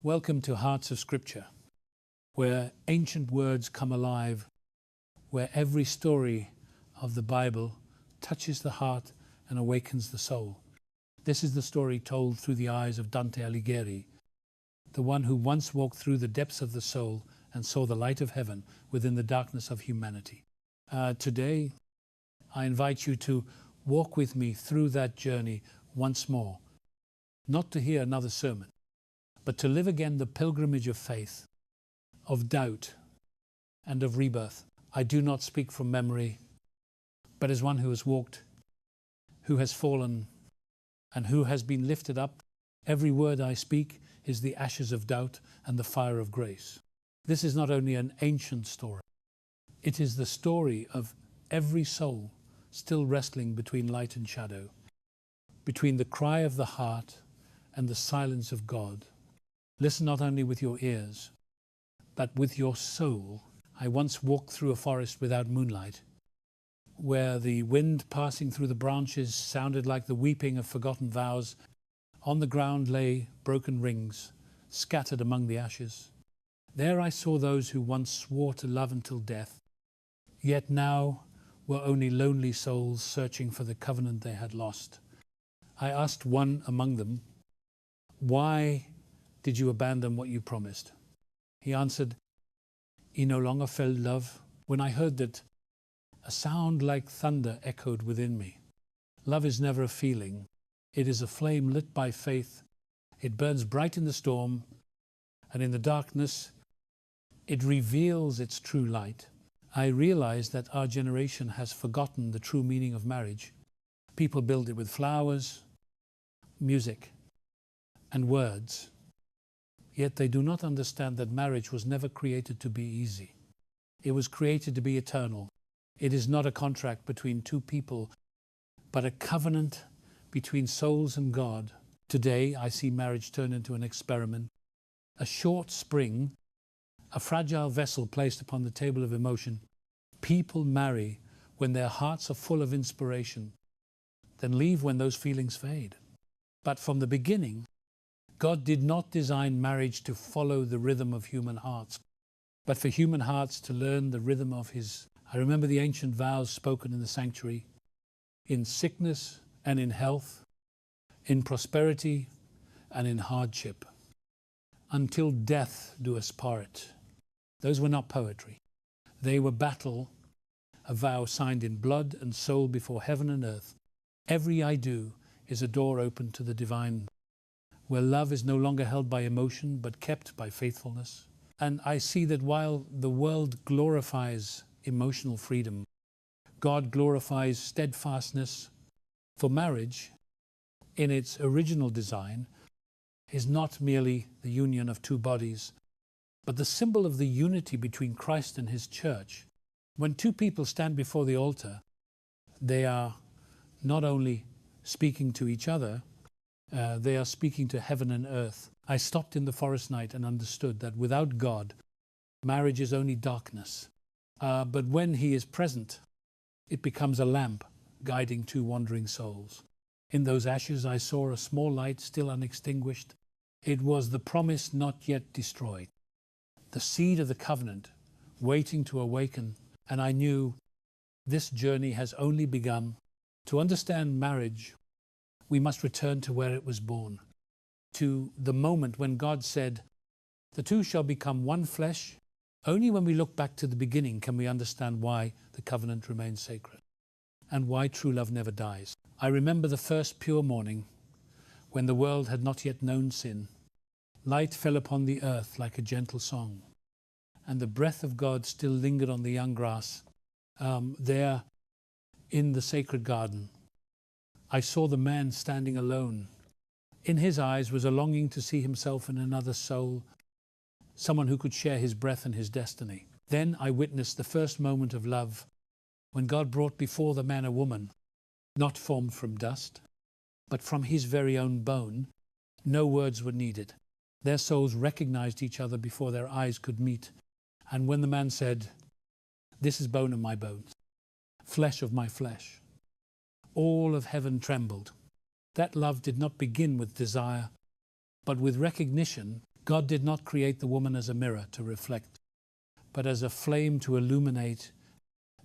Welcome to Hearts of Scripture, where ancient words come alive, where every story of the Bible touches the heart and awakens the soul. This is the story told through the eyes of Dante Alighieri, the one who once walked through the depths of the soul and saw the light of heaven within the darkness of humanity. Today, I invite you to walk with me through that journey once more, not to hear another sermon, but to live again the pilgrimage of faith, of doubt, and of rebirth. I do not speak from memory, but as one who has walked, who has fallen, and who has been lifted up. Every word I speak is the ashes of doubt and the fire of grace. This is not only an ancient story, it is the story of every soul still wrestling between light and shadow, between the cry of the heart and the silence of God. Listen not only with your ears, but with your soul. I once walked through a forest without moonlight, where the wind passing through the branches sounded like the weeping of forgotten vows. On the ground lay broken rings, scattered among the ashes. There I saw those who once swore to love until death, yet now were only lonely souls searching for the covenant they had lost. I asked one among them, "Why did you abandon what you promised?" He answered, "He no longer felt love." When I heard that, a sound like thunder echoed within me. Love is never a feeling. It is a flame lit by faith. It burns bright in the storm, and in the darkness, it reveals its true light. I realize that our generation has forgotten the true meaning of marriage. People build it with flowers, music, and words. Yet they do not understand that marriage was never created to be easy. It was created to be eternal. It is not a contract between two people, but a covenant between souls and God. Today, I see marriage turn into an experiment, a short spring, a fragile vessel placed upon the table of emotion. People marry when their hearts are full of inspiration, then leave when those feelings fade. But from the beginning, God did not design marriage to follow the rhythm of human hearts, but for human hearts to learn the rhythm of His. I remember the ancient vows spoken in the sanctuary, in sickness and in health, in prosperity and in hardship. Until death do us part. Those were not poetry. They were battle, a vow signed in blood and soul before heaven and earth. Every I do is a door open to the divine, where love is no longer held by emotion, but kept by faithfulness. And I see that while the world glorifies emotional freedom, God glorifies steadfastness. For marriage, in its original design, is not merely the union of two bodies, but the symbol of the unity between Christ and His church. When two people stand before the altar, they are not only speaking to each other, they are speaking to heaven and earth. I stopped in the forest night and understood that without God, marriage is only darkness. But when He is present, it becomes a lamp guiding two wandering souls. In those ashes, I saw a small light still unextinguished. It was the promise not yet destroyed, the seed of the covenant waiting to awaken. And I knew this journey has only begun. To understand marriage, we must return to where it was born, to the moment when God said, "The two shall become one flesh." Only when we look back to the beginning can we understand why the covenant remains sacred and why true love never dies. I remember the first pure morning when the world had not yet known sin. Light fell upon the earth like a gentle song, and the breath of God still lingered on the young grass there in the sacred garden. I saw the man standing alone. In his eyes was a longing to see himself in another soul, someone who could share his breath and his destiny. Then I witnessed the first moment of love, when God brought before the man a woman, not formed from dust, but from His very own bone. No words were needed. Their souls recognized each other before their eyes could meet. And when the man said, "This is bone of my bones, flesh of my flesh," all of heaven trembled. That love did not begin with desire, but with recognition God did not create the woman as a mirror to reflect, but as a flame to illuminate.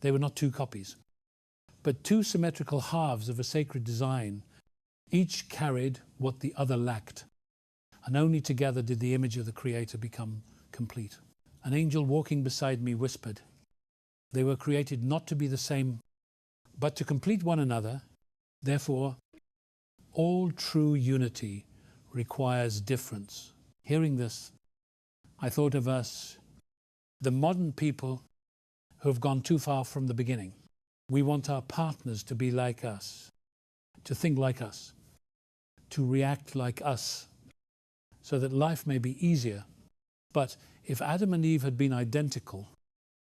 They were not two copies, but two symmetrical halves of a sacred design. Each carried what the other lacked, and only together did the image of the Creator become complete. An angel walking beside me whispered, "They were created not to be the same, but to complete one another. Therefore, all true unity requires difference." Hearing this, I thought of us, the modern people who have gone too far from the beginning. We want our partners to be like us, to think like us, to react like us, so that life may be easier. But if Adam and Eve had been identical,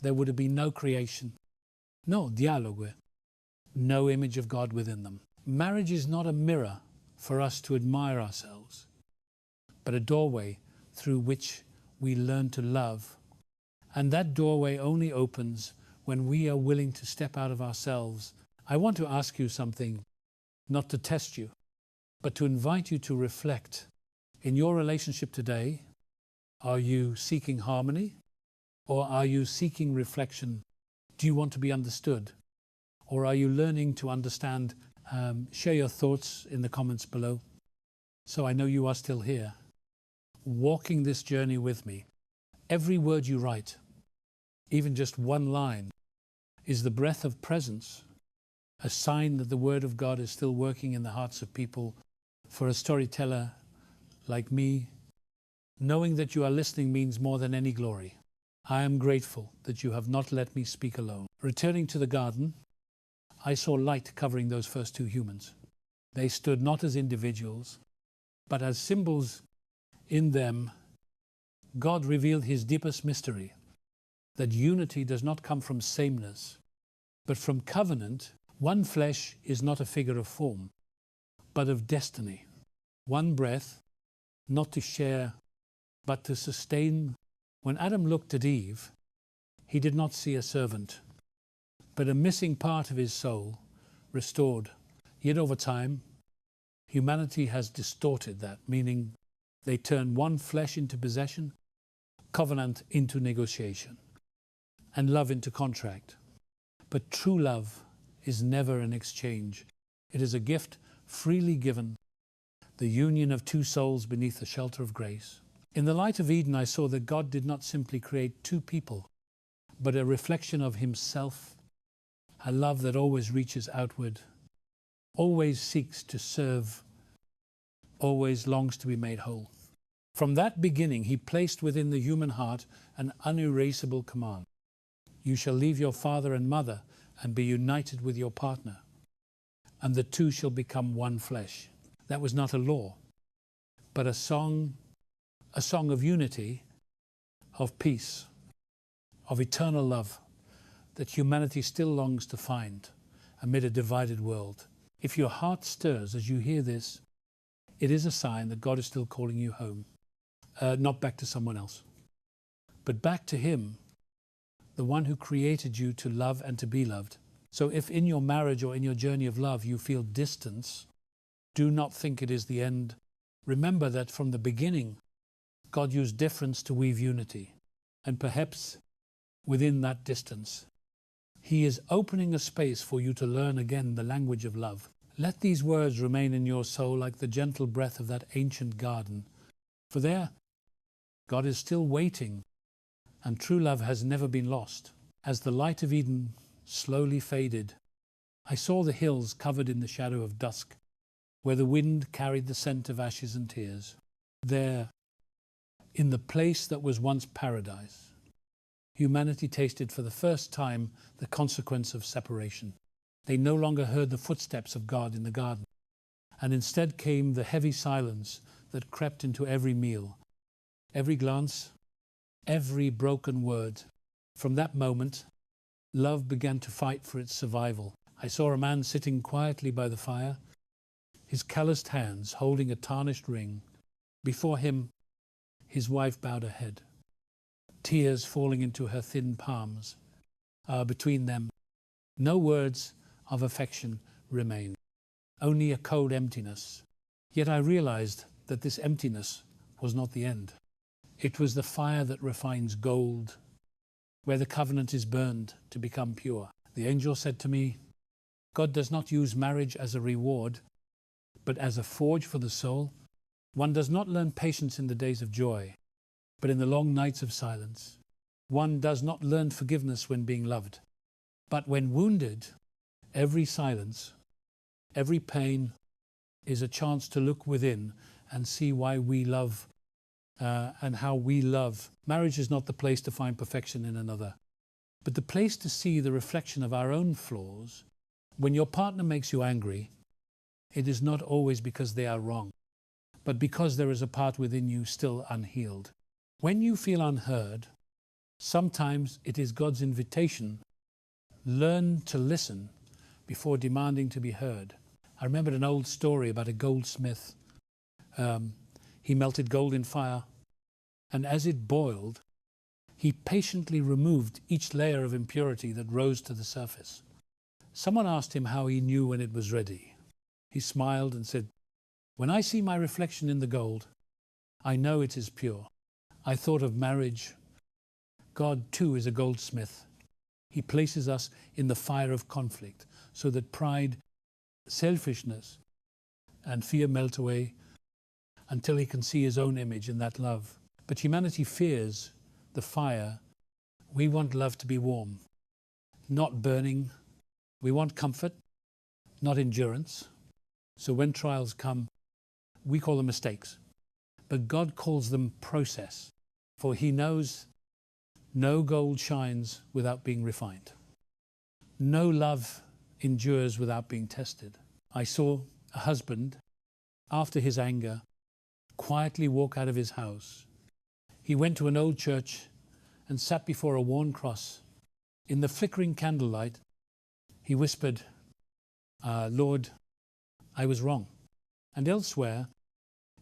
there would have been no creation, no dialogue, no image of God within them. Marriage is not a mirror for us to admire ourselves, but a doorway through which we learn to love. And that doorway only opens when we are willing to step out of ourselves. I want to ask you something, not to test you, but to invite you to reflect. In your relationship today, are you seeking harmony, or are you seeking reflection? Do you want to be understood, or are you learning to understand? Share your thoughts in the comments below, so I know you are still here, walking this journey with me. Every word you write, even just one line, is the breath of presence, a sign that the Word of God is still working in the hearts of people. For a storyteller like me, knowing that you are listening means more than any glory. I am grateful that you have not let me speak alone. Returning to the garden, I saw light covering those first two humans. They stood not as individuals, but as symbols. In them, God revealed his deepest mystery, that unity does not come from sameness, but from covenant. One flesh is not a figure of form, but of destiny. One breath, not to share, but to sustain. When Adam looked at Eve, he did not see a servant, but a missing part of his soul restored. Yet over time, humanity has distorted that, meaning they turn one flesh into possession, covenant into negotiation, and love into contract. But true love is never an exchange. It is a gift freely given, the union of two souls beneath the shelter of grace. In the light of Eden, I saw that God did not simply create two people, but a reflection of himself, a love that always reaches outward, always seeks to serve, always longs to be made whole. From that beginning, he placed within the human heart an unerasable command. You shall leave your father and mother and be united with your partner, and the two shall become one flesh. That was not a law, but a song of unity, of peace, of eternal love that humanity still longs to find amid a divided world. If your heart stirs as you hear this, it is a sign that God is still calling you home. Not back to someone else, but back to him, the one who created you to love and to be loved. So if in your marriage or in your journey of love you feel distance, do not think it is the end. Remember that from the beginning, God used difference to weave unity. And perhaps within that distance, he is opening a space for you to learn again the language of love. Let these words remain in your soul like the gentle breath of that ancient garden. For there, God is still waiting, and true love has never been lost. As the light of Eden slowly faded, I saw the hills covered in the shadow of dusk, where the wind carried the scent of ashes and tears. There, in the place that was once paradise, humanity tasted for the first time the consequence of separation. They no longer heard the footsteps of God in the garden, and instead came the heavy silence that crept into every meal, every glance, every broken word. From that moment, love began to fight for its survival. I saw a man sitting quietly by the fire, his calloused hands holding a tarnished ring. Before him, his wife bowed her head, tears falling into her thin palms. Between them, no words of affection remained, only a cold emptiness. Yet I realized that this emptiness was not the end. It was the fire that refines gold, where the covenant is burned to become pure. The angel said to me, God does not use marriage as a reward, but as a forge for the soul. One does not learn patience in the days of joy, but in the long nights of silence. One does not learn forgiveness when being loved, but when wounded. Every silence, every pain is a chance to look within and see why we love and how we love. Marriage is not the place to find perfection in another, but the place to see the reflection of our own flaws. When your partner makes you angry, it is not always because they are wrong, but because there is a part within you still unhealed. When you feel unheard, sometimes it is God's invitation. Learn to listen before demanding to be heard. I remembered an old story about a goldsmith. He melted gold in fire, and as it boiled, he patiently removed each layer of impurity that rose to the surface. Someone asked him how he knew when it was ready. He smiled and said, "When I see my reflection in the gold, I know it is pure." I thought of marriage. God too is a goldsmith. He places us in the fire of conflict so that pride, selfishness, and fear melt away until he can see his own image in that love. But humanity fears the fire. We want love to be warm, not burning. We want comfort, not endurance. So when trials come, we call them mistakes, but God calls them process, for he knows no gold shines without being refined. No love endures without being tested. I saw a husband, after his anger, quietly walk out of his house. He went to an old church and sat before a worn cross. In the flickering candlelight, he whispered, "Lord, I was wrong." And elsewhere,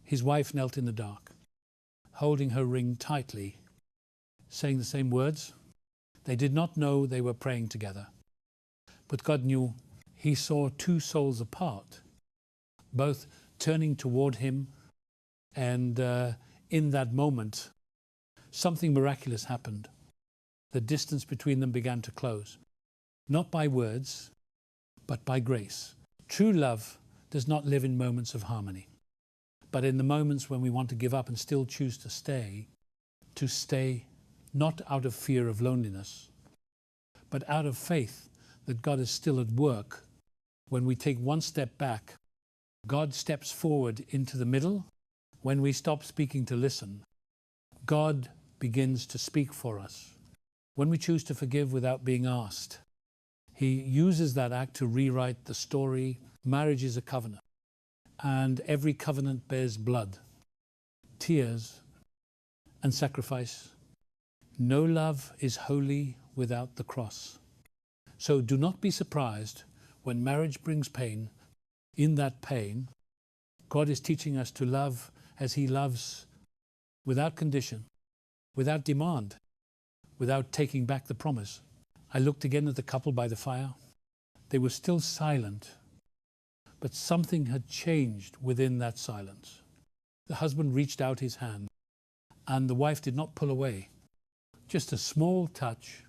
his wife knelt in the dark, holding her ring tightly, saying the same words. They did not know they were praying together, but God knew. He saw two souls apart, both turning toward him, and in that moment, something miraculous happened. The distance between them began to close, not by words, but by grace. True love does not live in moments of harmony, but in the moments when we want to give up and still choose to stay not out of fear of loneliness, but out of faith that God is still at work. When we take one step back, God steps forward into the middle. When we stop speaking to listen, God begins to speak for us. When we choose to forgive without being asked, he uses that act to rewrite the story. Marriage is a covenant, and every covenant bears blood, tears, and sacrifice. No love is holy without the cross. So do not be surprised when marriage brings pain. In that pain, God is teaching us to love as he loves, without condition, without demand, without taking back the promise. I looked again at the couple by the fire. They were still silent, but something had changed within that silence. The husband reached out his hand, and the wife did not pull away. Just a small touch,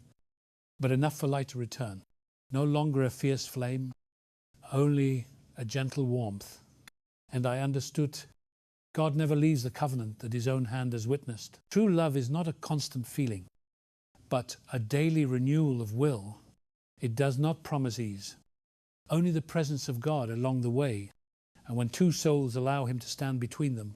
but enough for light to return. No longer a fierce flame, only a gentle warmth. And I understood God never leaves the covenant that his own hand has witnessed. True love is not a constant feeling, but a daily renewal of will. It does not promise ease, only the presence of God along the way. And when two souls allow him to stand between them,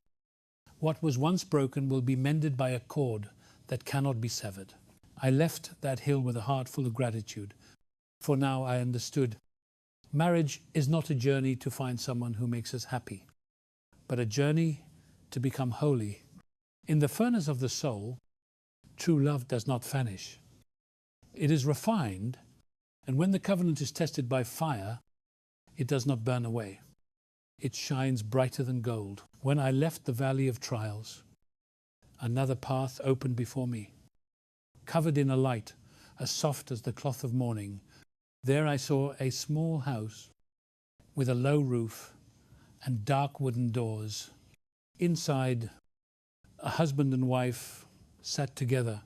what was once broken will be mended by a cord that cannot be severed. I left that hill with a heart full of gratitude, for now I understood. Marriage is not a journey to find someone who makes us happy, but a journey to become holy. In the furnace of the soul, true love does not vanish. It is refined, and when the covenant is tested by fire, it does not burn away. It shines brighter than gold. When I left the valley of trials, another path opened before me, covered in a light as soft as the cloth of mourning. There I saw a small house with a low roof and dark wooden doors. Inside, a husband and wife sat together,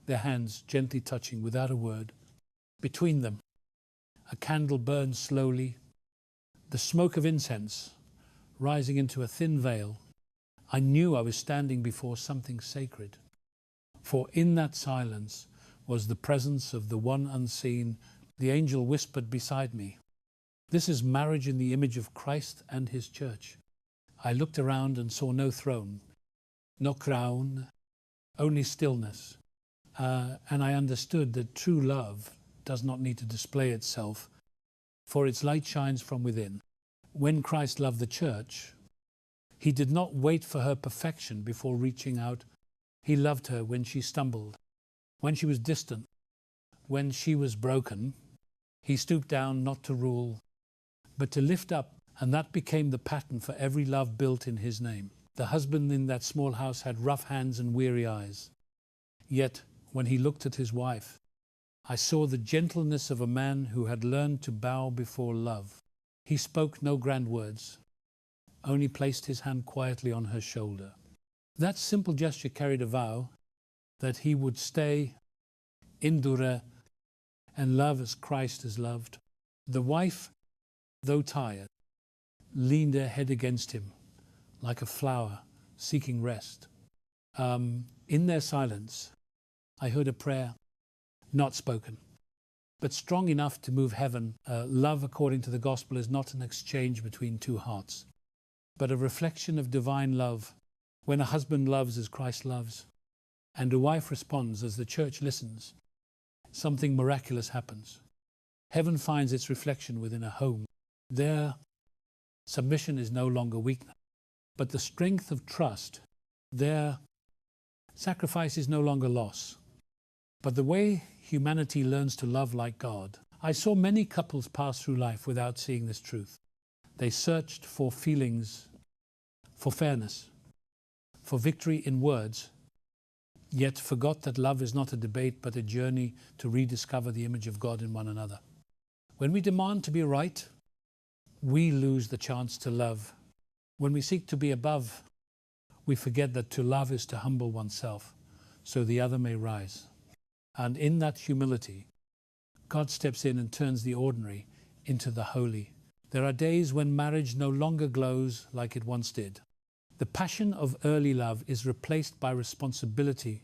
their hands gently touching without a word. Between them, a candle burned slowly, the smoke of incense rising into a thin veil. I knew I was standing before something sacred, for in that silence was the presence of the one unseen. The angel whispered beside me, "This is marriage in the image of Christ and his church." I looked around and saw no throne, no crown, only stillness. And I understood that true love does not need to display itself, for its light shines from within. When Christ loved the church, he did not wait for her perfection before reaching out. He loved her when she stumbled, when she was distant, when she was broken. He stooped down not to rule, but to lift up, and that became the pattern for every love built in his name. The husband in that small house had rough hands and weary eyes. Yet, when he looked at his wife, I saw the gentleness of a man who had learned to bow before love. He spoke no grand words, only placed his hand quietly on her shoulder. That simple gesture carried a vow that he would stay, endure, and love as Christ has loved. The wife, though tired, leaned her head against him like a flower seeking rest. In their silence, I heard a prayer, not spoken, but strong enough to move heaven. Love, according to the gospel, is not an exchange between two hearts, but a reflection of divine love. When a husband loves as Christ loves, and a wife responds as the church listens, something miraculous happens. Heaven finds its reflection within a home. There, submission is no longer weakness, but the strength of trust. There, sacrifice is no longer loss, but the way humanity learns to love like God. I saw many couples pass through life without seeing this truth. They searched for feelings, for fairness, for victory in words, yet forgot that love is not a debate but a journey to rediscover the image of God in one another. When we demand to be right, we lose the chance to love. When we seek to be above, we forget that to love is to humble oneself so the other may rise. And in that humility, God steps in and turns the ordinary into the holy. There are days when marriage no longer glows like it once did. The passion of early love is replaced by responsibility,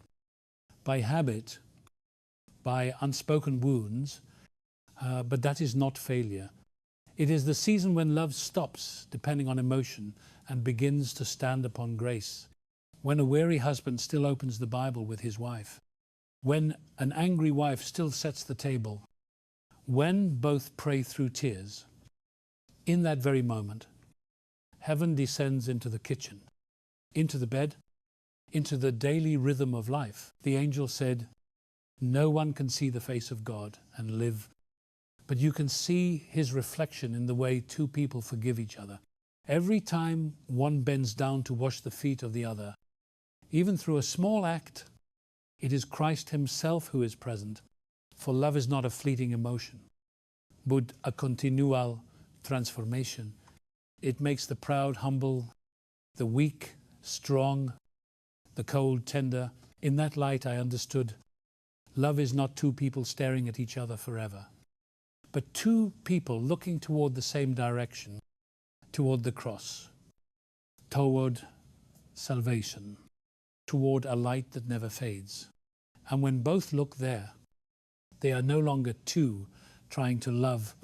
by habit, by unspoken wounds, but that is not failure. It is the season when love stops depending on emotion and begins to stand upon grace. When a weary husband still opens the Bible with his wife. When an angry wife still sets the table. When both pray through tears. In that very moment, heaven descends into the kitchen, into the bed, into the daily rhythm of life. The angel said, "No one can see the face of God and live, but you can see his reflection in the way two people forgive each other. Every time one bends down to wash the feet of the other, even through a small act, it is Christ himself who is present. For love is not a fleeting emotion, but a continual transformation. It makes the proud humble, the weak strong, the cold tender. In that light I understood love is not two people staring at each other forever, but two people looking toward the same direction, toward the cross, toward salvation, toward a light that never fades. And when both look there, they are no longer two trying to love,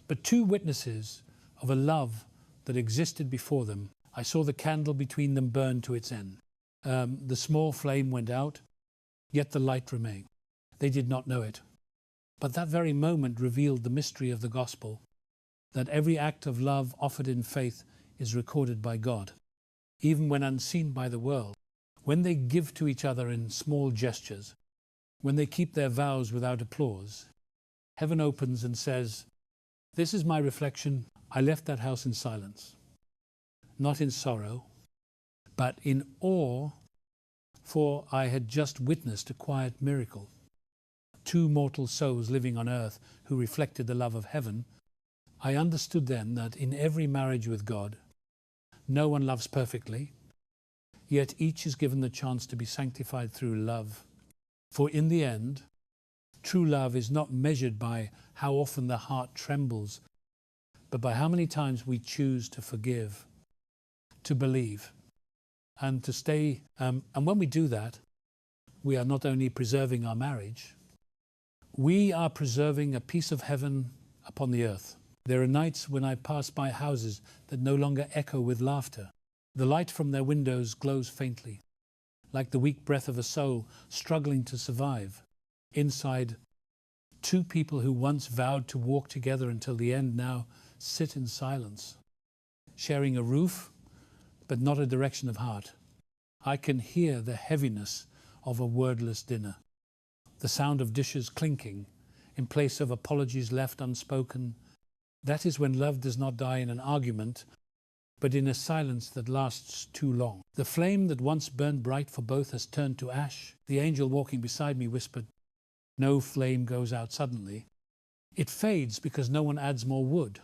but two witnesses of a love that existed before them. I saw the candle between them burn to its end. The small flame went out, yet the light remained. They did not know it. But that very moment revealed the mystery of the gospel, that every act of love offered in faith is recorded by God, even when unseen by the world. When they give to each other in small gestures, when they keep their vows without applause, heaven opens and says, "This is my reflection. I left that house in silence, not in sorrow, but in awe, for I had just witnessed a quiet miracle. Two mortal souls living on earth who reflected the love of heaven. I understood then that in every marriage with God, no one loves perfectly. yet each is given the chance to be sanctified through love. For in the end, true love is not measured by how often the heart trembles, but by how many times we choose to forgive, to believe, and to stay. And when we do that, we are not only preserving our marriage, we are preserving a piece of heaven upon the earth. There are nights when I pass by houses that no longer echo with laughter. The light from their windows glows faintly, like the weak breath of a soul struggling to survive. Inside, two people who once vowed to walk together until the end now sit in silence, sharing a roof, but not a direction of heart. I can hear the heaviness of a wordless dinner, the sound of dishes clinking in place of apologies left unspoken. That is when love does not die in an argument, but in a silence that lasts too long. The flame that once burned bright for both has turned to ash. The angel walking beside me whispered, "No flame goes out suddenly. It fades because no one adds more wood."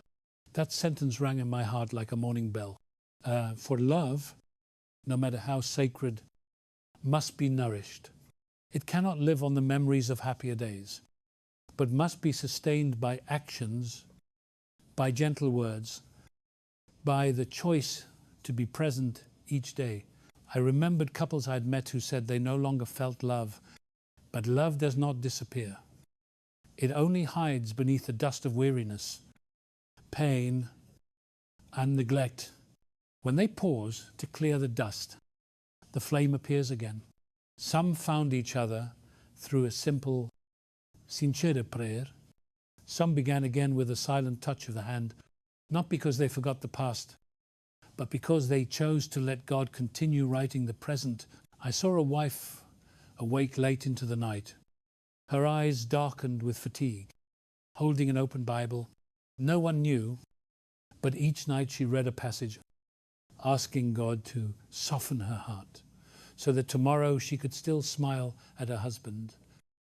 That sentence rang in my heart like a morning bell. For love, no matter how sacred, must be nourished. It cannot live on the memories of happier days, but must be sustained by actions, by gentle words, by the choice to be present each day. I remembered couples I had met who said they no longer felt love, but love does not disappear. It only hides beneath the dust of weariness, pain, and neglect. When they pause to clear the dust, the flame appears again. Some found each other through a simple, sincere prayer. Some began again with a silent touch of the hand, not because they forgot the past, but because they chose to let God continue writing the present. I saw a wife awake late into the night, her eyes darkened with fatigue, holding an open Bible. No one knew, but each night she read a passage, asking God to soften her heart, so that tomorrow she could still smile at her husband.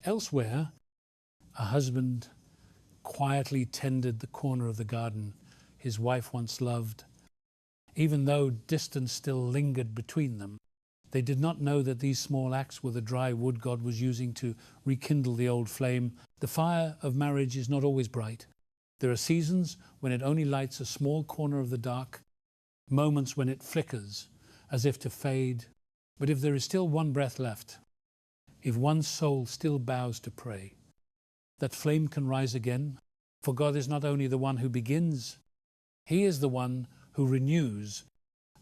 Elsewhere, a husband quietly tended the corner of the garden his wife once loved. Even though distance still lingered between them, they did not know that these small acts were the dry wood God was using to rekindle the old flame. The fire of marriage is not always bright. There are seasons when it only lights a small corner of the dark, moments when it flickers as if to fade. But if there is still one breath left, if one soul still bows to pray, that flame can rise again. For God is not only the one who begins, He is the one who renews,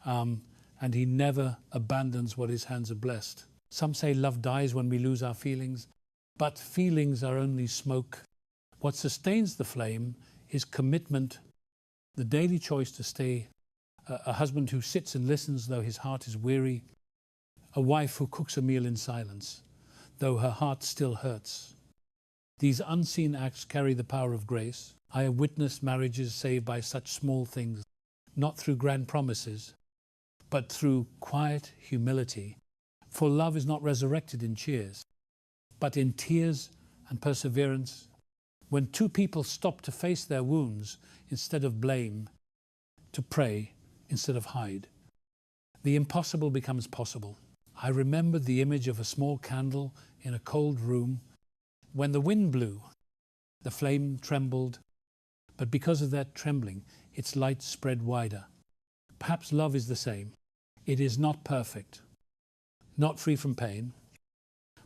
and He never abandons what His hands have blessed. Some say love dies when we lose our feelings, but feelings are only smoke. What sustains the flame is commitment, the daily choice to stay, a husband who sits and listens though his heart is weary, a wife who cooks a meal in silence, though her heart still hurts. These unseen acts carry the power of grace. I have witnessed marriages saved by such small things, not through grand promises, but through quiet humility. For love is not resurrected in cheers, but in tears and perseverance. When two people stop to face their wounds instead of blame, to pray instead of hide, the impossible becomes possible. I remembered the image of a small candle in a cold room. When the wind blew, the flame trembled, but because of that trembling, its light spread wider. Perhaps love is the same. It is not perfect, not free from pain,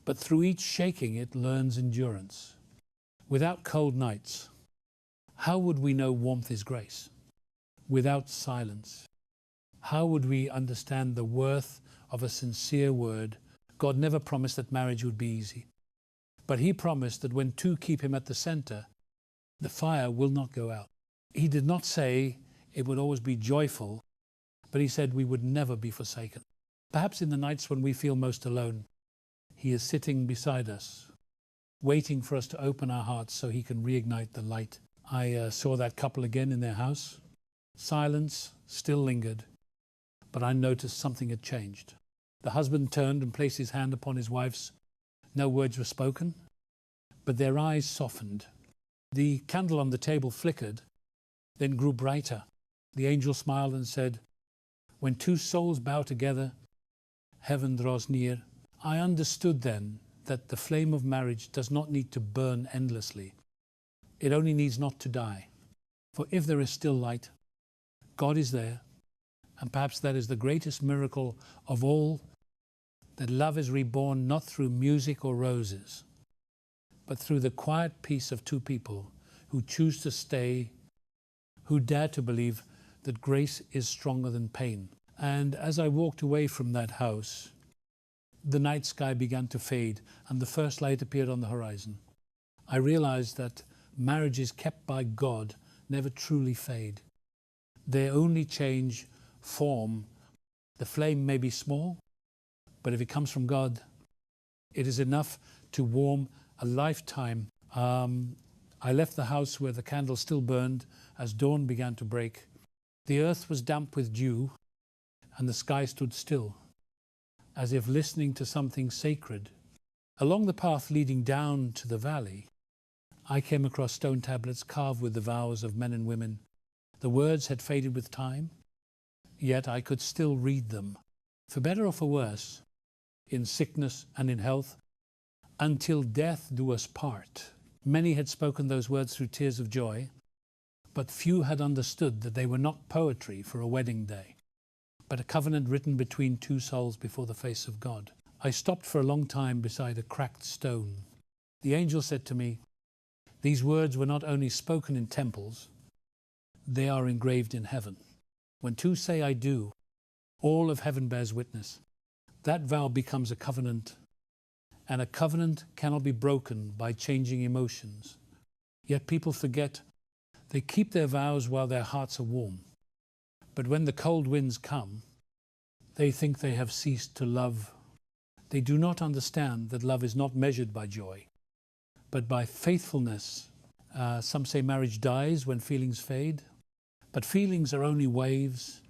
but through each shaking it learns endurance. Without cold nights, how would we know warmth is grace? Without silence, how would we understand the worth of a sincere word? God never promised that marriage would be easy, but He promised that when two keep Him at the center, the fire will not go out. He did not say it would always be joyful, but He said we would never be forsaken. Perhaps in the nights when we feel most alone, He is sitting beside us, waiting for us to open our hearts so He can reignite the light. I saw that couple again in their house. Silence still lingered, but I noticed something had changed. The husband turned and placed his hand upon his wife's. No words were spoken, but their eyes softened. The candle on the table flickered, then grew brighter. The angel smiled and said, "When two souls bow together, heaven draws near. I understood then that the flame of marriage does not need to burn endlessly. It only needs not to die. For if there is still light, God is there. And perhaps that is the greatest miracle of all, that love is reborn not through music or roses, but through the quiet peace of two people who choose to stay, who dare to believe that grace is stronger than pain. And as I walked away from that house, the night sky began to fade and the first light appeared on the horizon. I realized that marriages kept by God never truly fade. They only change form. The flame may be small, but if it comes from God, it is enough to warm a lifetime. I left the house where the candle still burned as dawn began to break. The earth was damp with dew and the sky stood still, as if listening to something sacred. Along the path leading down to the valley, I came across stone tablets carved with the vows of men and women. The words had faded with time, yet I could still read them. For better or for worse, in sickness and in health, until death do us part. Many had spoken those words through tears of joy, but few had understood that they were not poetry for a wedding day, but a covenant written between two souls before the face of God. I stopped for a long time beside a cracked stone. The angel said to me, "These words were not only spoken in temples, they are engraved in heaven. When two say I do, all of heaven bears witness. That vow becomes a covenant, and a covenant cannot be broken by changing emotions. Yet people forget they keep their vows while their hearts are warm. But when the cold winds come, they think they have ceased to love. They do not understand that love is not measured by joy, but by faithfulness. Some say marriage dies when feelings fade, but feelings are only waves,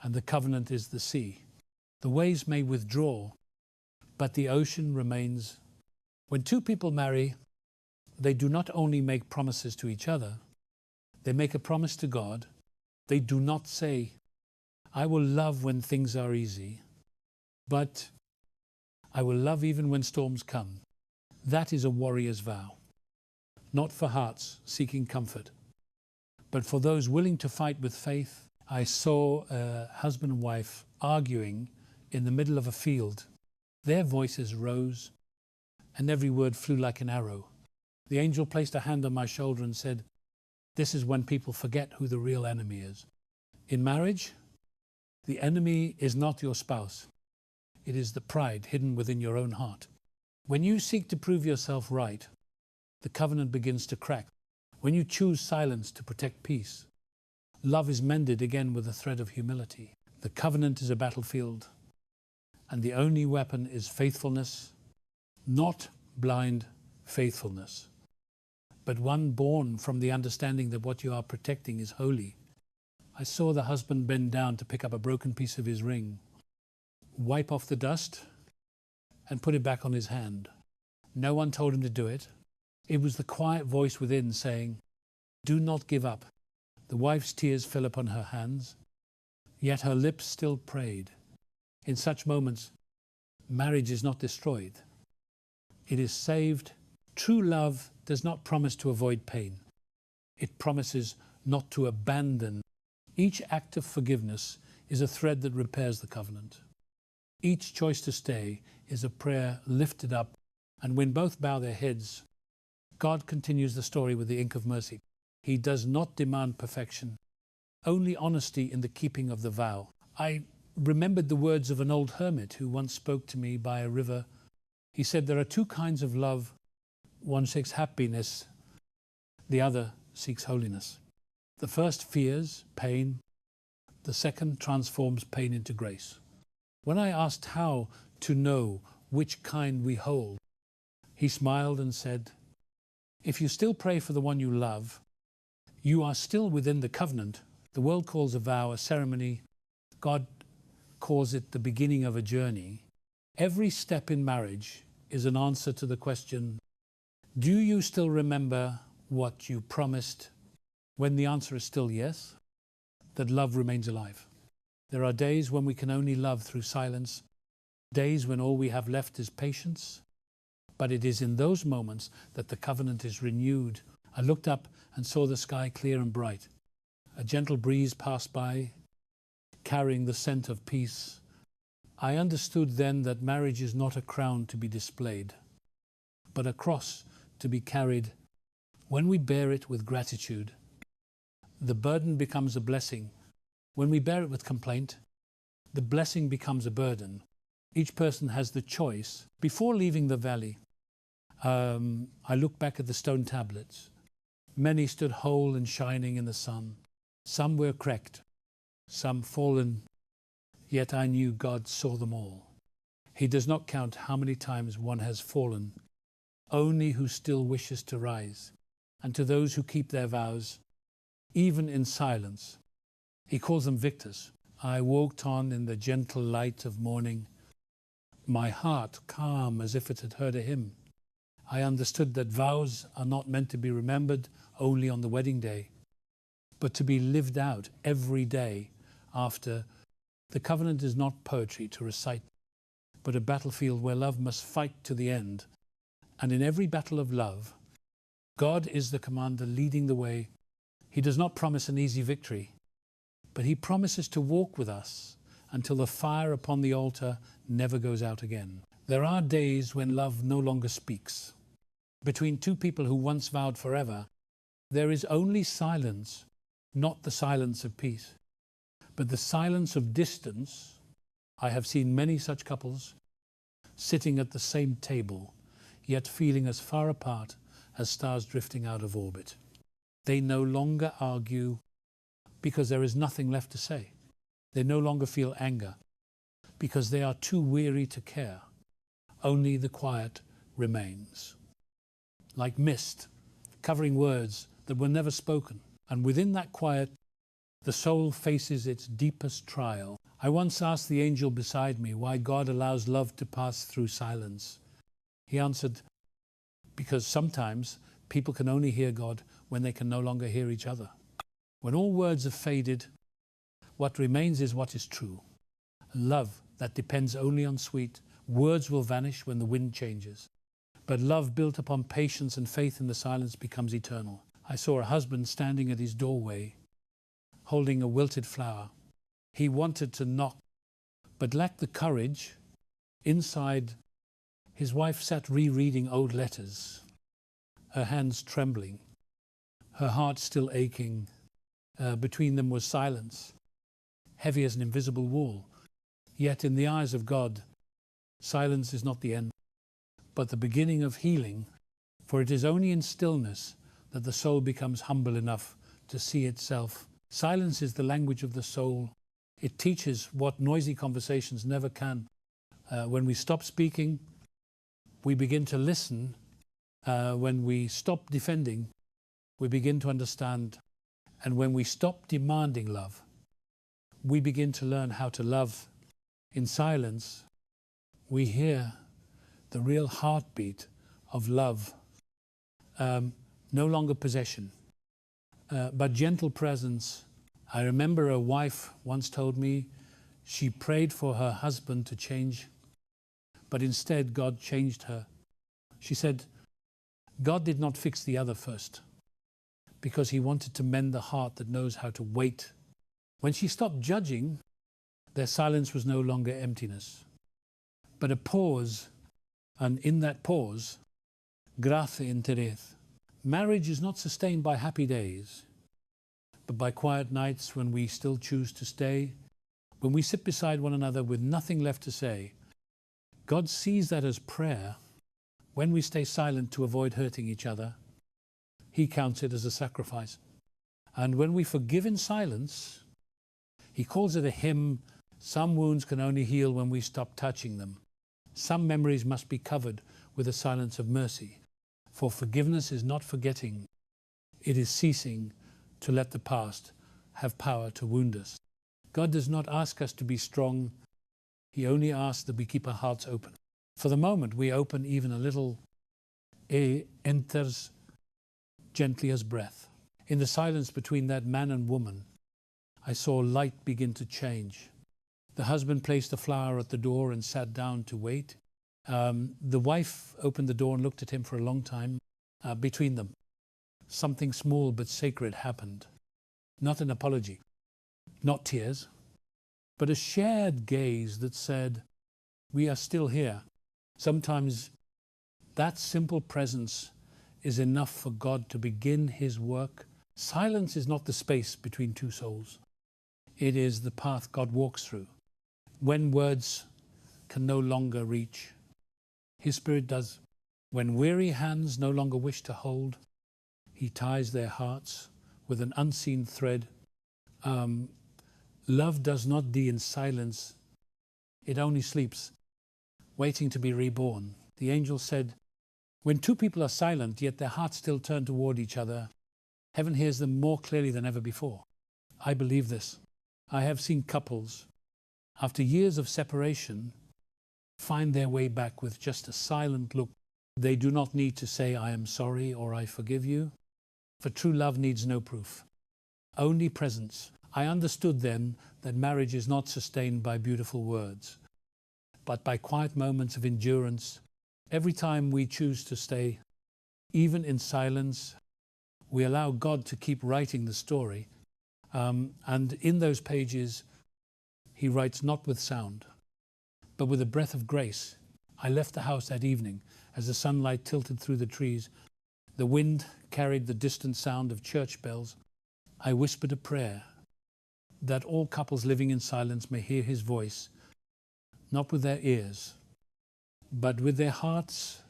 and the covenant is the sea. The waves may withdraw, but the ocean remains. When two people marry, they do not only make promises to each other, they make a promise to God. They do not say, I will love when things are easy, but I will love even when storms come. That is a warrior's vow, not for hearts seeking comfort, but for those willing to fight with faith. I saw a husband and wife arguing in the middle of a field. Their voices rose, and every word flew like an arrow. The angel placed a hand on my shoulder and said, "This is when people forget who the real enemy is." In marriage, the enemy is not your spouse. It is the pride hidden within your own heart. When you seek to prove yourself right, the covenant begins to crack. When you choose silence to protect peace, love is mended again with a thread of humility. The covenant is a battlefield, and the only weapon is faithfulness, not blind faithfulness, but one born from the understanding that what you are protecting is holy. I saw the husband bend down to pick up a broken piece of his ring, wipe off the dust, and put it back on his hand. No one told him to do it. It was the quiet voice within saying, "Do not give up." The wife's tears fell upon her hands, yet her lips still prayed. In such moments, marriage is not destroyed. It is saved. True love does not promise to avoid pain. It promises not to abandon. Each act of forgiveness is a thread that repairs the covenant. Each choice to stay is a prayer lifted up, and when both bow their heads, God continues the story with the ink of mercy. He does not demand perfection, only honesty in the keeping of the vow. I remembered the words of an old hermit who once spoke to me by a river. He said, there are two kinds of love. One seeks happiness, the other seeks holiness. The first fears pain, the second transforms pain into grace. When I asked how to know which kind we hold, he smiled and said, if you still pray for the one you love, you are still within the covenant. The world calls a vow a ceremony. God calls it the beginning of a journey. Every step in marriage is an answer to the question, do you still remember what you promised? When the answer is still yes, that love remains alive. There are days when we can only love through silence, days when all we have left is patience. But it is in those moments that the covenant is renewed. I looked up and saw the sky clear and bright. A gentle breeze passed by, carrying the scent of peace. I understood then that marriage is not a crown to be displayed, but a cross to be carried. When we bear it with gratitude, the burden becomes a blessing. When we bear it with complaint, the blessing becomes a burden. Each person has the choice. Before leaving the valley, I looked back at the stone tablets. Many stood whole and shining in the sun. Some were cracked, some fallen, yet I knew God saw them all. He does not count how many times one has fallen, only who still wishes to rise. And to those who keep their vows, even in silence, he calls them victors. I walked on in the gentle light of morning, my heart calm as if it had heard a hymn. I understood that vows are not meant to be remembered only on the wedding day, but to be lived out every day after. The covenant is not poetry to recite, but a battlefield where love must fight to the end. And in every battle of love, God is the commander leading the way. He does not promise an easy victory, but he promises to walk with us until the fire upon the altar never goes out again. There are days when love no longer speaks. Between two people who once vowed forever, there is only silence, not the silence of peace, but the silence of distance. I have seen many such couples sitting at the same table, yet feeling as far apart as stars drifting out of orbit. They no longer argue because there is nothing left to say. They no longer feel anger because they are too weary to care. Only the quiet remains, like mist covering words that were never spoken. And within that quiet, the soul faces its deepest trial. I once asked the angel beside me why God allows love to pass through silence. He answered, because sometimes people can only hear God when they can no longer hear each other. When all words have faded, what remains is what is true. Love that depends only on sweet words will vanish when the wind changes. But love built upon patience and faith in the silence becomes eternal. I saw a husband standing at his doorway, holding a wilted flower. He wanted to knock, but lacked the courage. Inside, his wife sat rereading old letters, her hands trembling, her heart still aching. Between them was silence, heavy as an invisible wall. Yet in the eyes of God, silence is not the end, but the beginning of healing, for it is only in stillness that the soul becomes humble enough to see itself. Silence is the language of the soul. It teaches what noisy conversations never can. When we stop speaking, we begin to listen. When we stop defending, we begin to understand. And when we stop demanding love, we begin to learn how to love. In silence, we hear the real heartbeat of love. No longer possession, but gentle presence. I remember a wife once told me she prayed for her husband to change, but instead God changed her. She said, God did not fix the other first, because he wanted to mend the heart that knows how to wait. When she stopped judging, their silence was no longer emptiness, but a pause, and in that pause, grace intereth. Marriage is not sustained by happy days, but by quiet nights when we still choose to stay, when we sit beside one another with nothing left to say. God sees that as prayer. When we stay silent to avoid hurting each other, he counts it as a sacrifice. And when we forgive in silence, he calls it a hymn. Some wounds can only heal when we stop touching them. Some memories must be covered with a silence of mercy. For forgiveness is not forgetting. It is ceasing to let the past have power to wound us. God does not ask us to be strong. He only asks that we keep our hearts open. For the moment, we open even a little. It enters gently as breath. In the silence between that man and woman, I saw light begin to change. The husband placed the flower at the door and sat down to wait. The wife opened the door and looked at him for a long time. Between them, something small but sacred happened. Not an apology, not tears, but a shared gaze that said, we are still here. Sometimes that simple presence is enough for God to begin his work. Silence is not the space between two souls. It is the path God walks through. When words can no longer reach, his Spirit does. When weary hands no longer wish to hold, he ties their hearts with an unseen thread. Love does not die in silence. It only sleeps, waiting to be reborn. The angel said, when two people are silent, yet their hearts still turn toward each other, heaven hears them more clearly than ever before. I believe this. I have seen couples, after years of separation, find their way back with just a silent look. They do not need to say, I am sorry or I forgive you, for true love needs no proof, only presence. I understood then that marriage is not sustained by beautiful words, but by quiet moments of endurance. Every time we choose to stay, even in silence, we allow God to keep writing the story. And in those pages, he writes not with sound, but with a breath of grace. I left the house that evening as the sunlight tilted through the trees. The wind carried the distant sound of church bells. I whispered a prayer that all couples living in silence may hear his voice, not with their ears, but with their hearts.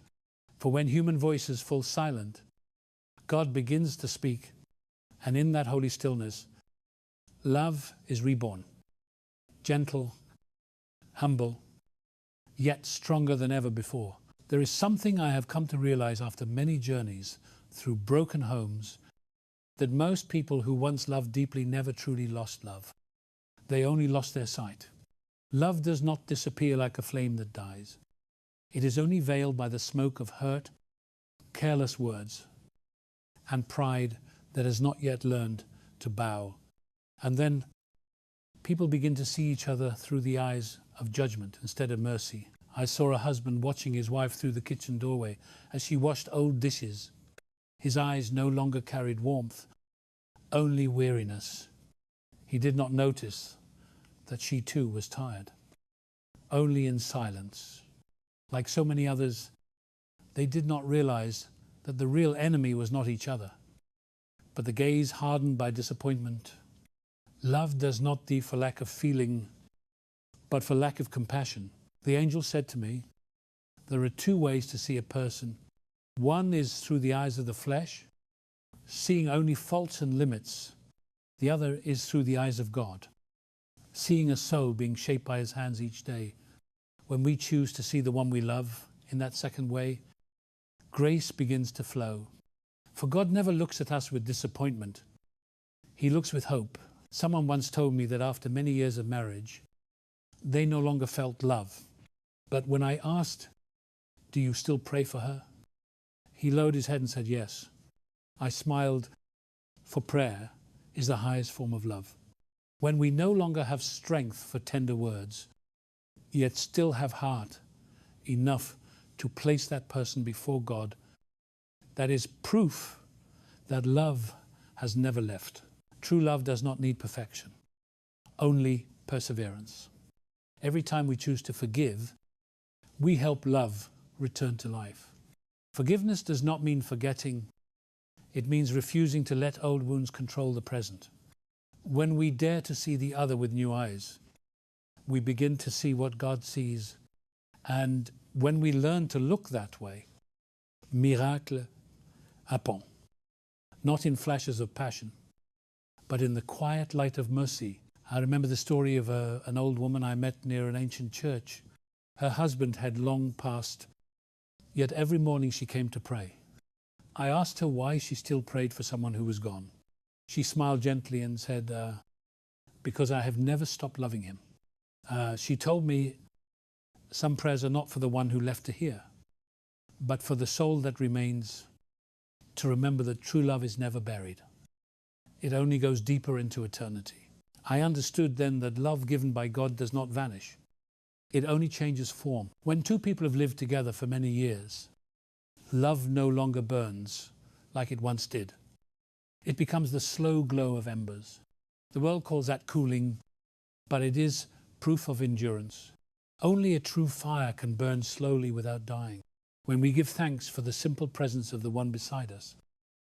For when human voices fall silent, God begins to speak, and in that holy stillness, love is reborn, gentle, humble, yet stronger than ever before. There is something I have come to realize after many journeys through broken homes, that most people who once loved deeply never truly lost love. They only lost their sight. Love does not disappear like a flame that dies. It is only veiled by the smoke of hurt, careless words, and pride that has not yet learned to bow. And then people begin to see each other through the eyes of judgment instead of mercy. I saw a husband watching his wife through the kitchen doorway as she washed old dishes. His eyes no longer carried warmth, only weariness. He did not notice that she too was tired. Only in silence. Like so many others, they did not realize that the real enemy was not each other, but the gaze hardened by disappointment. Love does not die for lack of feeling, but for lack of compassion. The angel said to me, there are two ways to see a person. One is through the eyes of the flesh, seeing only faults and limits. The other is through the eyes of God, seeing a soul being shaped by his hands each day. When we choose to see the one we love in that second way, grace begins to flow. For God never looks at us with disappointment. He looks with hope. Someone once told me that after many years of marriage, they no longer felt love. But when I asked, do you still pray for her? He lowered his head and said, yes. I smiled, for prayer is the highest form of love. When we no longer have strength for tender words, yet still have heart enough to place that person before God, that is proof that love has never left. True love does not need perfection, only perseverance. Every time we choose to forgive, we help love return to life. Forgiveness does not mean forgetting. It means refusing to let old wounds control the present. When we dare to see the other with new eyes, we begin to see what God sees. And when we learn to look that way, miracle apprend, not in flashes of passion, but in the quiet light of mercy. I remember the story of an old woman I met near an ancient church. Her husband had long passed, yet every morning she came to pray. I asked her why she still prayed for someone who was gone. She smiled gently and said, because I have never stopped loving him. She told me some prayers are not for the one who left to hear, but for the soul that remains, to remember that true love is never buried. It only goes deeper into eternity. I understood then that love given by God does not vanish. It only changes form. When two people have lived together for many years, love no longer burns like it once did. It becomes the slow glow of embers. The world calls that cooling, but it is proof of endurance. Only a true fire can burn slowly without dying. When we give thanks for the simple presence of the one beside us,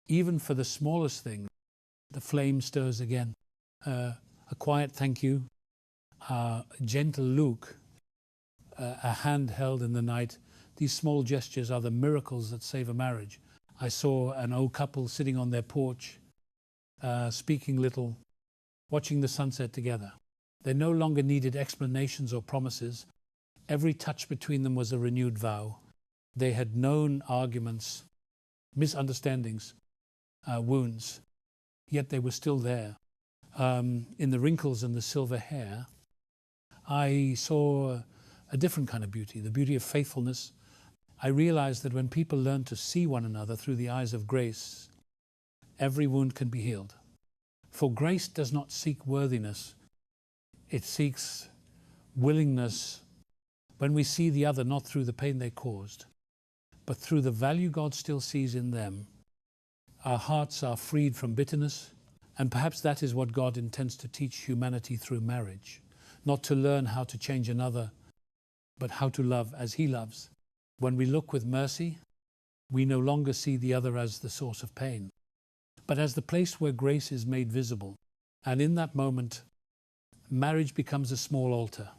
even for the smallest thing, the flame stirs again. A quiet thank you, a gentle look, a hand held in the night. These small gestures are the miracles that save a marriage. I saw an old couple sitting on their porch, speaking little, watching the sunset together. They no longer needed explanations or promises. Every touch between them was a renewed vow. They had known arguments, misunderstandings, wounds, yet they were still there. In the wrinkles and the silver hair, I saw a different kind of beauty, the beauty of faithfulness. I realized that when people learn to see one another through the eyes of grace, every wound can be healed. For grace does not seek worthiness, it seeks willingness when we see the other not through the pain they caused, but through the value God still sees in them. Our hearts are freed from bitterness, and perhaps that is what God intends to teach humanity through marriage. Not to learn how to change another, but how to love as He loves. When we look with mercy, we no longer see the other as the source of pain, but as the place where grace is made visible. And in that moment, marriage becomes a small altar,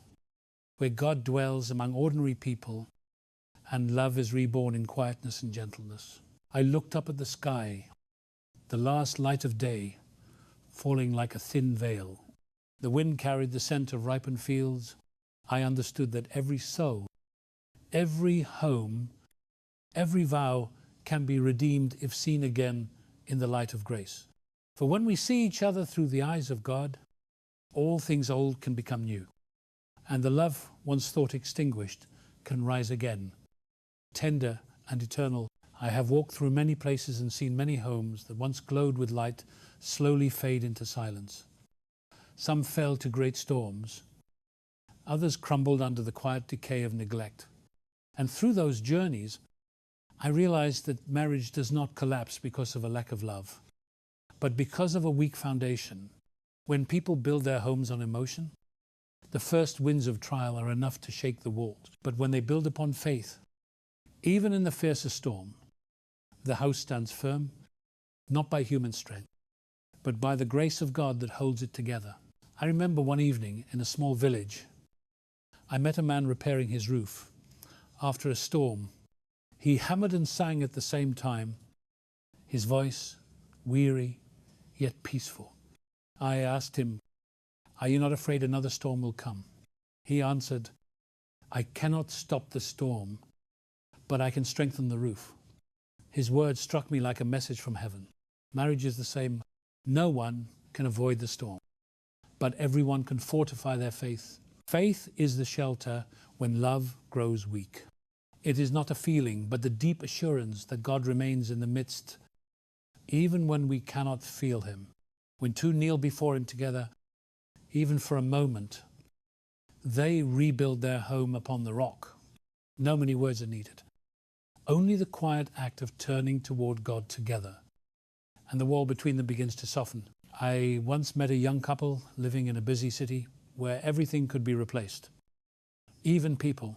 where God dwells among ordinary people, and love is reborn in quietness and gentleness. I looked up at the sky, the last light of day, falling like a thin veil. The wind carried the scent of ripened fields. I understood that every soul, every home, every vow can be redeemed if seen again in the light of grace. For when we see each other through the eyes of God, all things old can become new, and the love once thought extinguished can rise again, tender and eternal. I have walked through many places and seen many homes that once glowed with light slowly fade into silence. Some fell to great storms. Others crumbled under the quiet decay of neglect. And through those journeys, I realized that marriage does not collapse because of a lack of love, but because of a weak foundation. When people build their homes on emotion, the first winds of trial are enough to shake the walls. But when they build upon faith, even in the fiercest storm, the house stands firm, not by human strength, but by the grace of God that holds it together. I remember one evening in a small village, I met a man repairing his roof. After a storm, he hammered and sang at the same time, his voice weary yet peaceful. I asked him, "Are you not afraid another storm will come?" He answered, "I cannot stop the storm, but I can strengthen the roof." His words struck me like a message from heaven. Marriage is the same. No one can avoid the storm, but everyone can fortify their faith. Faith is the shelter when love grows weak. It is not a feeling, but the deep assurance that God remains in the midst, even when we cannot feel Him. When two kneel before Him together, even for a moment, they rebuild their home upon the rock. No many words are needed. Only the quiet act of turning toward God together, and the wall between them begins to soften. I once met a young couple living in a busy city where everything could be replaced, even people.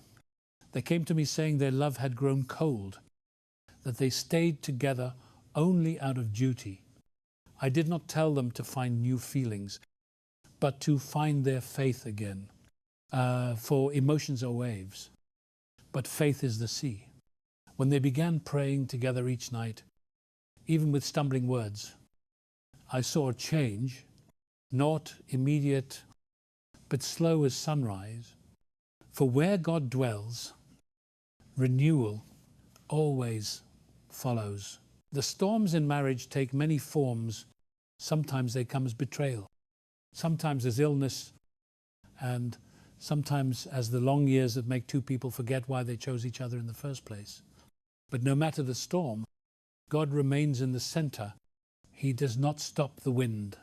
They came to me saying their love had grown cold, that they stayed together only out of duty. I did not tell them to find new feelings, but to find their faith again. For emotions are waves, but faith is the sea. When they began praying together each night, even with stumbling words, I saw a change, not immediate, but slow as sunrise. For where God dwells, renewal always follows. The storms in marriage take many forms. Sometimes they come as betrayal, sometimes as illness, and sometimes as the long years that make two people forget why they chose each other in the first place. But no matter the storm, God remains in the center. He does not stop the wind.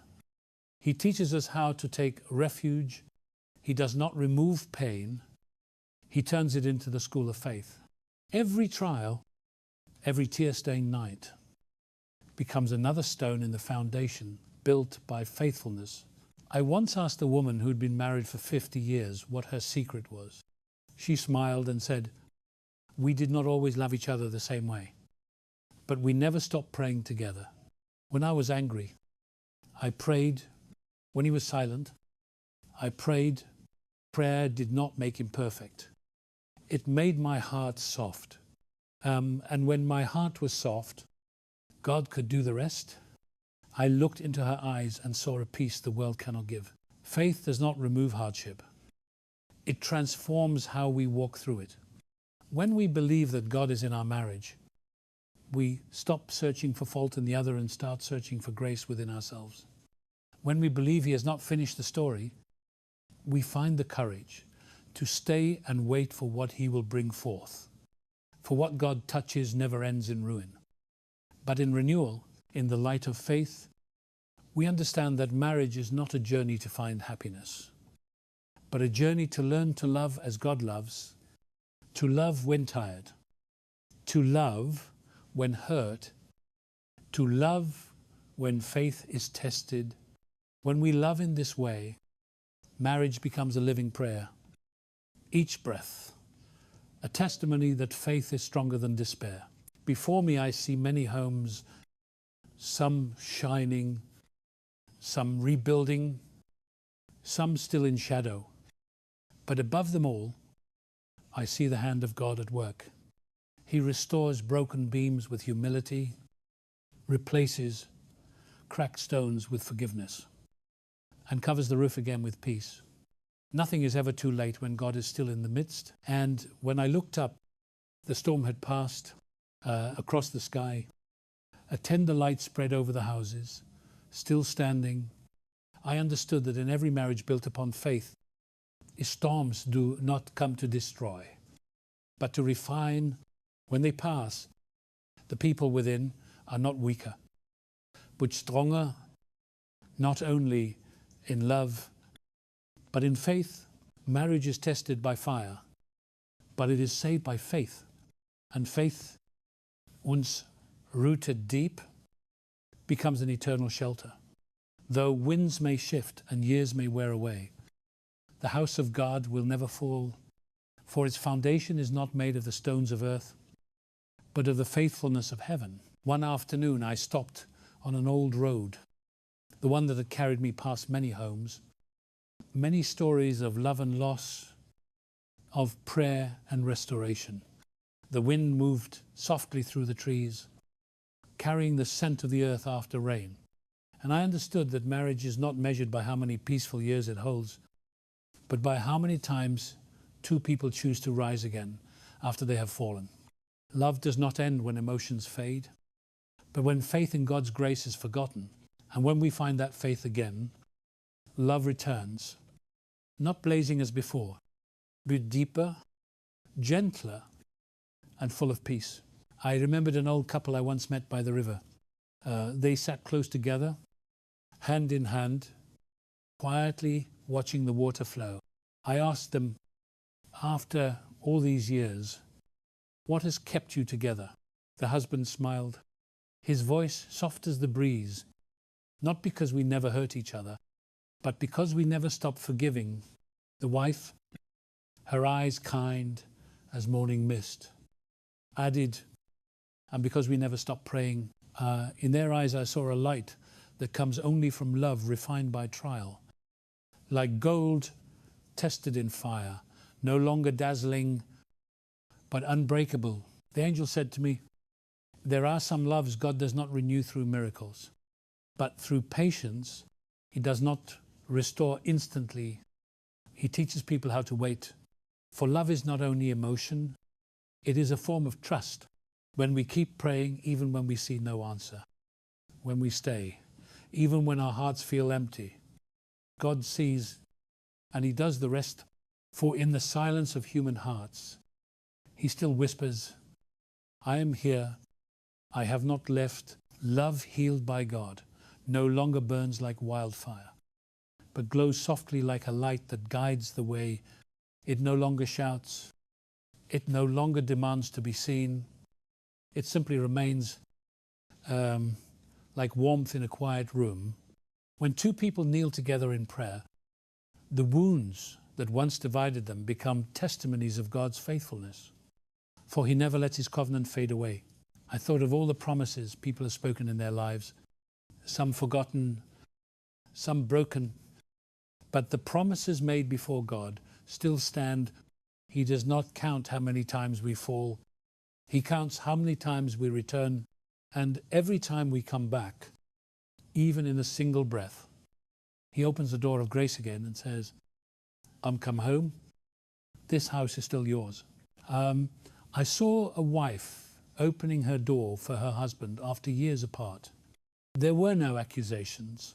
He teaches us how to take refuge. He does not remove pain. He turns it into the school of faith. Every trial, every tear-stained night becomes another stone in the foundation built by faithfulness. I once asked a woman who'd been married for 50 years what her secret was. She smiled and said, "We did not always love each other the same way, but we never stopped praying together. When I was angry, I prayed. When he was silent, I prayed. Prayer did not make him perfect. It made my heart soft. And when my heart was soft, God could do the rest. I looked into her eyes and saw a peace the world cannot give." Faith does not remove hardship. It transforms how we walk through it. When we believe that God is in our marriage, we stop searching for fault in the other and start searching for grace within ourselves. When we believe he has not finished the story, we find the courage to stay and wait for what he will bring forth. For what God touches never ends in ruin. But in renewal, in the light of faith, we understand that marriage is not a journey to find happiness, but a journey to learn to love as God loves, to love when tired, to love when hurt, to love when faith is tested. When we love in this way, marriage becomes a living prayer. Each breath, a testimony that faith is stronger than despair. Before me, I see many homes, some shining, some rebuilding, some still in shadow. But above them all, I see the hand of God at work. He restores broken beams with humility, replaces cracked stones with forgiveness, and covers the roof again with peace. Nothing is ever too late when God is still in the midst. And when I looked up, the storm had passed across the sky. A tender light spread over the houses, still standing. I understood that in every marriage built upon faith, storms do not come to destroy, but to refine. When they pass, the people within are not weaker, but stronger, not only in love, but in faith. Marriage is tested by fire, but it is saved by faith. And faith, once rooted deep, becomes an eternal shelter. Though winds may shift and years may wear away, the house of God will never fall, for its foundation is not made of the stones of earth, but of the faithfulness of heaven. One afternoon I stopped on an old road, the one that had carried me past many homes, many stories of love and loss, of prayer and restoration. The wind moved softly through the trees, carrying the scent of the earth after rain. And I understood that marriage is not measured by how many peaceful years it holds, but by how many times two people choose to rise again after they have fallen. Love does not end when emotions fade, but when faith in God's grace is forgotten. And when we find that faith again, love returns, not blazing as before, but deeper, gentler, and full of peace. I remembered an old couple I once met by the river. They sat close together, hand in hand, quietly watching the water flow. I asked them, after all these years, what has kept you together? The husband smiled, his voice soft as the breeze, not because we never hurt each other, but because we never stopped forgiving. The wife, her eyes kind as morning mist, added, and because we never stopped praying. In their eyes I saw a light that comes only from love refined by trial, like gold tested in fire, no longer dazzling, but unbreakable. The angel said to me, there are some loves God does not renew through miracles, but through patience. He does not restore instantly. He teaches people how to wait. For love is not only emotion, it is a form of trust. When we keep praying, even when we see no answer, when we stay, even when our hearts feel empty, God sees and he does the rest. For in the silence of human hearts, he still whispers, I am here, I have not left. Love healed by God no longer burns like wildfire. but glows softly like a light that guides the way. It no longer shouts. It no longer demands to be seen. It simply remains like warmth in a quiet room. When two people kneel together in prayer, the wounds that once divided them become testimonies of God's faithfulness. For he never lets his covenant fade away. I thought of all the promises people have spoken in their lives, some forgotten, some broken, but the promises made before God still stand. He does not count how many times we fall. He counts how many times we return, and every time we come back, even in a single breath, he opens the door of grace again and says, I'm come home. This house is still yours. I saw a wife opening her door for her husband after years apart. There were no accusations,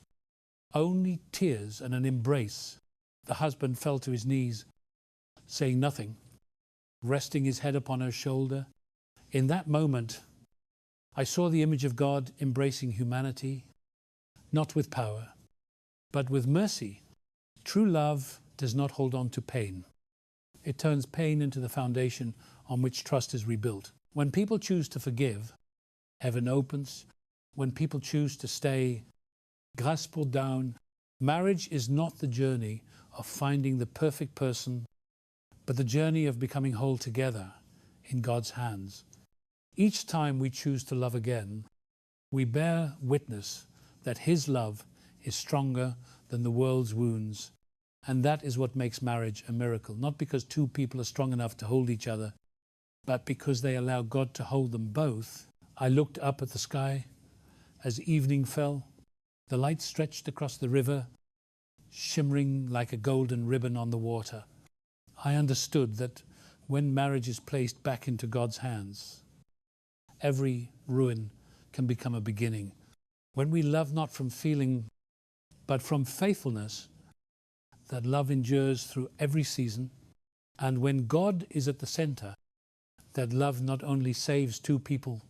only tears and an embrace. The husband fell to his knees, saying nothing, resting his head upon her shoulder. In that moment, I saw the image of God embracing humanity, not with power, but with mercy. True love does not hold on to pain. It turns pain into the foundation on which trust is rebuilt. When people choose to forgive, heaven opens. When people choose to stay, grâce pour down. Marriage is not the journey of finding the perfect person, but the journey of becoming whole together in God's hands. Each time we choose to love again, we bear witness that his love is stronger than the world's wounds. And that is what makes marriage a miracle. Not because two people are strong enough to hold each other, but because they allow God to hold them both. I looked up at the sky as evening fell. The light stretched across the river, shimmering like a golden ribbon on the water. I understood that when marriage is placed back into God's hands, every ruin can become a beginning. When we love not from feeling, but from faithfulness, that love endures through every season. And when God is at the center, that love not only saves two people,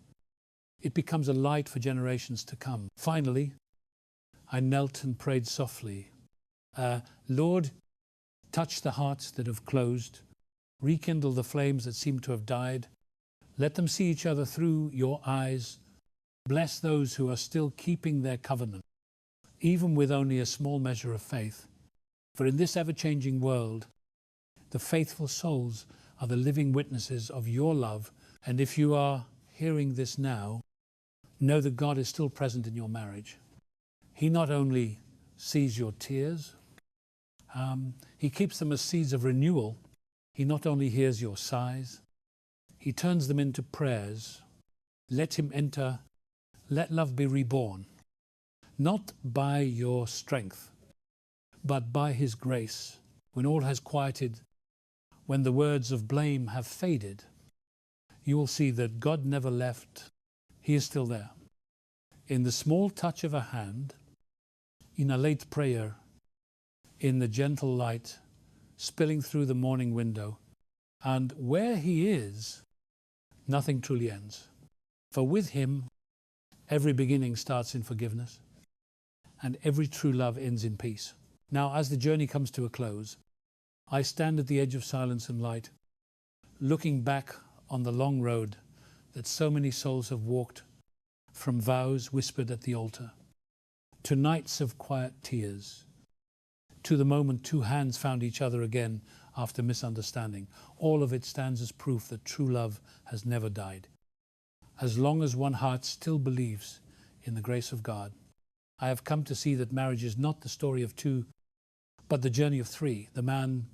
it becomes a light for generations to come. Finally, I knelt and prayed softly. Lord, touch the hearts that have closed, rekindle the flames that seem to have died. Let them see each other through your eyes. Bless those who are still keeping their covenant, even with only a small measure of faith. For in this ever-changing world, the faithful souls are the living witnesses of your love. And if you are hearing this now, know that God is still present in your marriage. He not only sees your tears, he keeps them as seeds of renewal. He not only hears your sighs, he turns them into prayers. Let him enter. Let love be reborn, not by your strength, but by his grace. When all has quieted, when the words of blame have faded, you will see that God never left. He is still there. In the small touch of a hand, in a late prayer, in the gentle light spilling through the morning window, and where he is, nothing truly ends. For with him, every beginning starts in forgiveness, and every true love ends in peace. Now, as the journey comes to a close, I stand at the edge of silence and light, looking back on the long road that so many souls have walked, from vows whispered at the altar, to nights of quiet tears, to the moment two hands found each other again after misunderstanding. All of it stands as proof that true love has never died. As long as one heart still believes in the grace of God, I have come to see that marriage is not the story of two, but the journey of three, the man,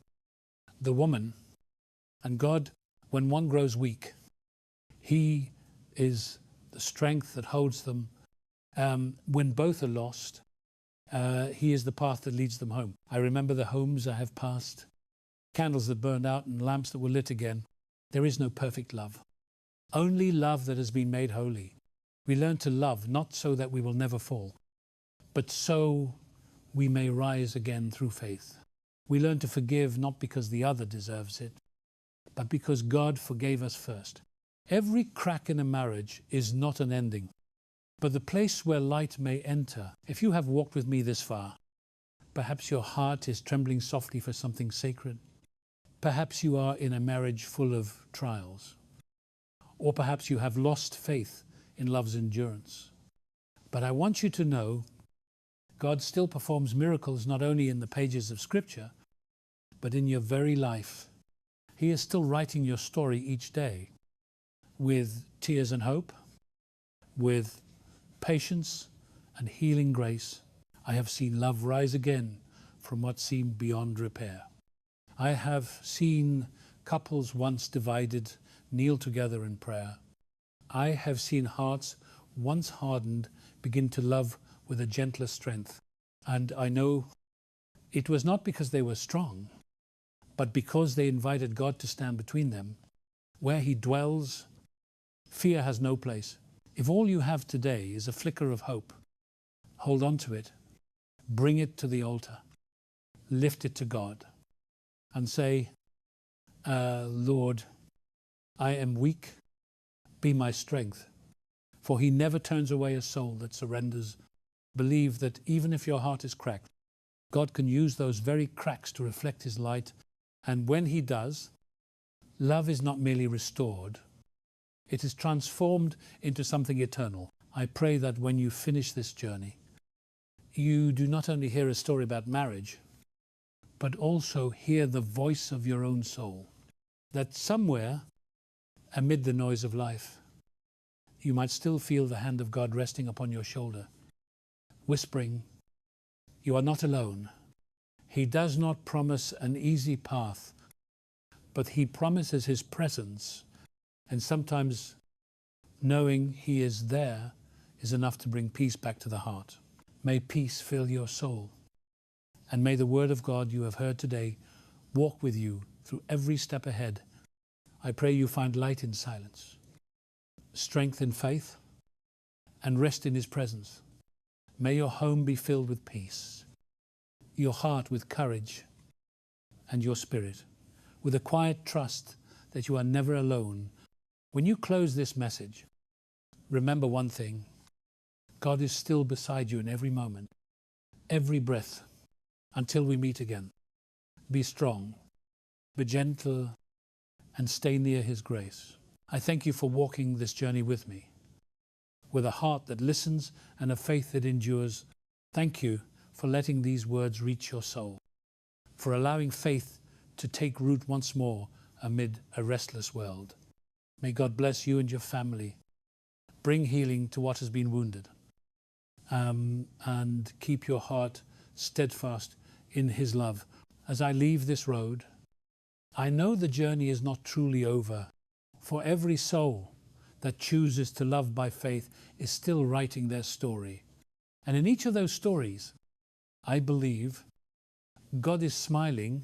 the woman, and God. When one grows weak, he is the strength that holds them. When both are lost, he is the path that leads them home. I remember the homes I have passed, candles that burned out and lamps that were lit again. There is no perfect love, only love that has been made holy. We learn to love not so that we will never fall, but so we may rise again through faith. We learn to forgive not because the other deserves it, but because God forgave us first. Every crack in a marriage is not an ending, but the place where light may enter. If you have walked with me this far, Perhaps your heart is trembling softly for something sacred. Perhaps you are in a marriage full of trials. Or perhaps you have lost faith in love's endurance. But I want you to know God still performs miracles not only in the pages of Scripture, but in your very life. He is still writing your story each day with tears and hope, with patience and healing grace. I have seen love rise again from what seemed beyond repair. I have seen couples once divided kneel together in prayer. I have seen hearts once hardened begin to love with a gentler strength. And I know it was not because they were strong, but because they invited God to stand between them. Where He dwells, fear has no place. If all you have today is a flicker of hope, hold on to it, bring it to the altar, lift it to God, and say, Lord, I am weak, be my strength. For He never turns away a soul that surrenders. Believe that even if your heart is cracked, God can use those very cracks to reflect His light. And when He does, love is not merely restored, it is transformed into something eternal. I pray that when you finish this journey, you do not only hear a story about marriage, but also hear the voice of your own soul. That somewhere, amid the noise of life, you might still feel the hand of God resting upon your shoulder, whispering, you are not alone. He does not promise an easy path, but He promises His presence. And sometimes knowing He is there is enough to bring peace back to the heart. May peace fill your soul. And may the word of God you have heard today walk with you through every step ahead. I pray you find light in silence, strength in faith, and rest in His presence. May your home be filled with peace, your heart with courage, and your spirit with a quiet trust that you are never alone. When you close this message, remember one thing: God is still beside you in every moment, every breath, until we meet again. Be strong, be gentle, and stay near His grace. I thank you for walking this journey with me, with a heart that listens and a faith that endures. Thank you for letting these words reach your soul, for allowing faith to take root once more amid a restless world. May God bless you and your family, bring healing to what has been wounded, and keep your heart steadfast in His love. As I leave this road, I know the journey is not truly over, for every soul that chooses to love by faith is still writing their story. And in each of those stories, I believe God is smiling